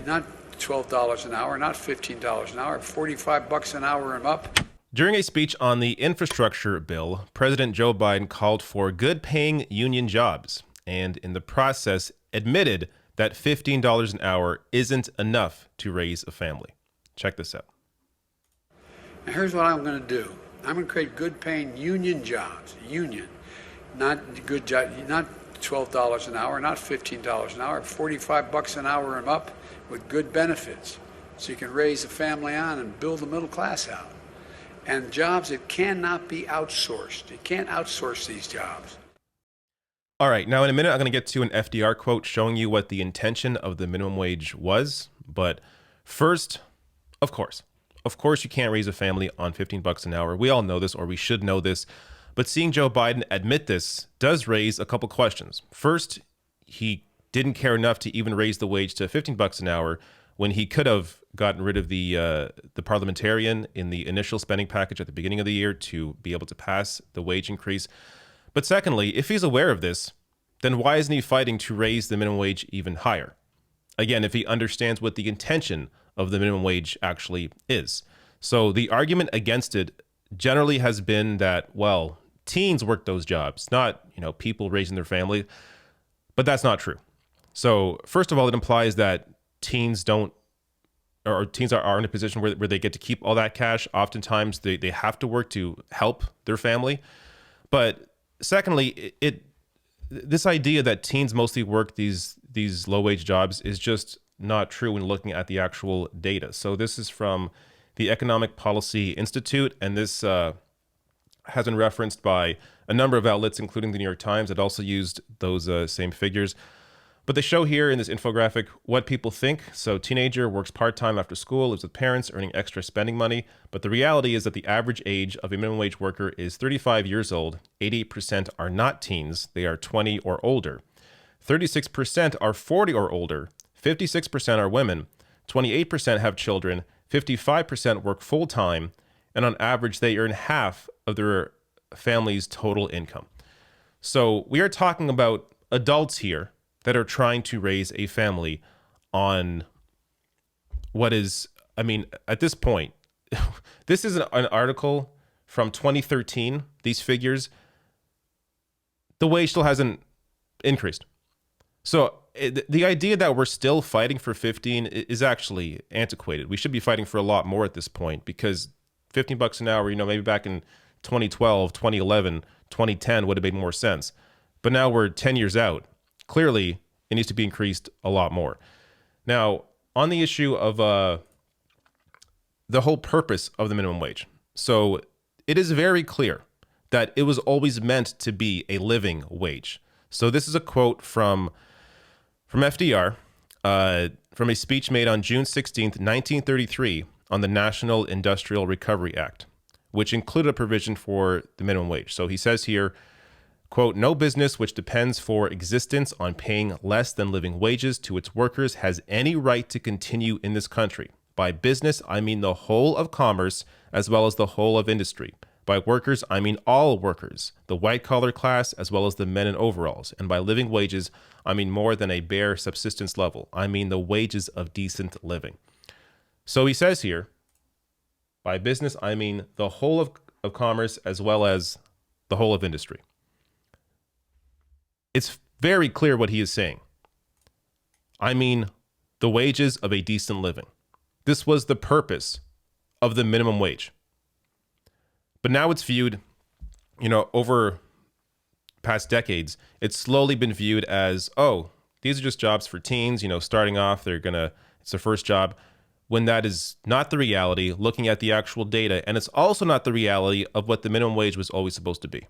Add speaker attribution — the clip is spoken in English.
Speaker 1: not $12 an hour, not $15 an hour, $45 an hour and up.
Speaker 2: During a speech on the infrastructure bill, President Joe Biden called for good-paying union jobs and in the process admitted that $15 an hour isn't enough to raise a family. Check this out.
Speaker 1: Now here's what I'm going to do. I'm going to create good-paying union jobs, not good job, not $12 an hour, not $15 an hour, $45 an hour and up with good benefits, so you can raise a family on and build the middle class out. And jobs that cannot be outsourced. You can't outsource these jobs.
Speaker 2: All right, now in a minute, I'm going to get to an FDR quote showing you what the intention of the minimum wage was. But first, of course you can't raise a family on $15 an hour. We all know this, or we should know this. But seeing Joe Biden admit this does raise a couple questions. First, he didn't care enough to even raise the wage to $15 an hour when he could have gotten rid of the parliamentarian in the initial spending package at the beginning of the year to be able to pass the wage increase. But secondly, if he's aware of this, then why isn't he fighting to raise the minimum wage even higher? Again, if he understands what the intention of the minimum wage actually is. So the argument against it generally has been that, well, teens work those jobs, not, people raising their family. But that's not true. So first of all, it implies that teens are in a position where they get to keep all that cash. Oftentimes they have to work to help their family. But secondly, this idea that teens mostly work these low wage jobs is just not true when looking at the actual data. So this is from the Economic Policy Institute, and this has been referenced by a number of outlets, including the New York Times, that also used those same figures. But they show here in this infographic what people think. So teenager works part-time after school, lives with parents, earning extra spending money. But the reality is that the average age of a minimum wage worker is 35 years old. 88% are not teens. They are 20 or older. 36% are 40 or older. 56% are women. 28% have children. 55% work full-time. And on average, they earn half of their family's total income. So we are talking about adults here that are trying to raise a family on what is, at this point, this is an article from 2013, these figures, the wage still hasn't increased. So the idea that we're still fighting for 15 is actually antiquated. We should be fighting for a lot more at this point, because $15 an hour, maybe back in 2012, 2011, 2010 would have made more sense. But now we're 10 years out. Clearly, it needs to be increased a lot more. Now, on the issue of the whole purpose of the minimum wage. So it is very clear that it was always meant to be a living wage. So this is a quote from FDR, from a speech made on June 16th, 1933, on the National Industrial Recovery Act, which included a provision for the minimum wage. So he says here, quote, "No business which depends for existence on paying less than living wages to its workers has any right to continue in this country. By business, I mean the whole of commerce as well as the whole of industry. By workers, I mean all workers, the white-collar class as well as the men in overalls. And by living wages, I mean more than a bare subsistence level. I mean the wages of decent living." So he says here, by business, I mean the whole of commerce as well as the whole of industry. It's very clear what he is saying. I mean the wages of a decent living. This was the purpose of the minimum wage. But now it's viewed, over past decades, it's slowly been viewed as, oh, these are just jobs for teens, starting off, it's their first job, when that is not the reality, looking at the actual data. And it's also not the reality of what the minimum wage was always supposed to be.